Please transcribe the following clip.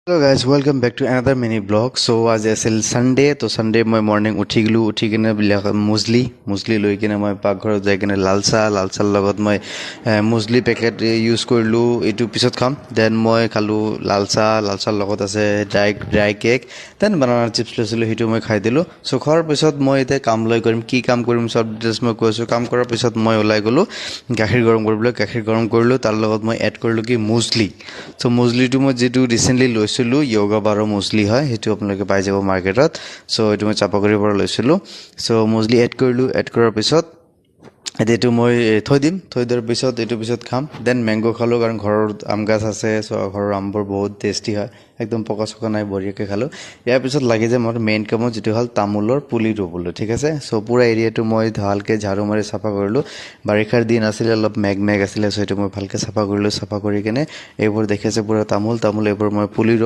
Hello guys, welcome back to another mini vlog. So as I said Sunday, to Sunday my morning uthi kine musli loi kine moi paghor jai kine lalsa logot moi musli packet use korlu etu pisot kham. Then moi khalu lalsa logot ase dry cake, then banana chips losilu hitu moi khai dilu. So khor pisot moi ete kam loi korim ki kam korim sob details moi koisu kam korar pisot moi olai golu gakhir gorom korlu tar logot moi add korlu ki musli. So musli tu moi jetu recently লৈছিলো yoga baro musli হয় হেতু আপোনালোকে পাই যাব মাৰ্কেটত so এটো মই চাপাগুৰি পৰা লৈছিলো সো musli এড কৰাৰ পিছত এটো মই থৈ দিয়াৰ পিছত এটো পিছত খাম দেন ম্যাঙ্গো খালো কাৰণ ঘৰৰ আম গাছ আছে সো ঘৰৰ আমবোৰ বহুত টেষ্টি হয় একদম পকা সকা নাই বঢ়িয়াকে খালো ইয়াৰ পিছত লাগে যে মোৰ মেইন কাম যেটো হল তামুলৰ পুলি ৰুবলৈ ঠিক আছে সো পুৰা এৰিয়াটো মই ভালকে ঝাৰু মাৰি সাফা কৰিলো বাৰিষাৰ দিন আছিল অলপ মেঘ আছিল সো এটো মই ভালকে সাফা কৰিলো সাফা কৰি কেনে এইবোৰ দেখাছে পুৰা তামুল এইবোৰ মই পুলি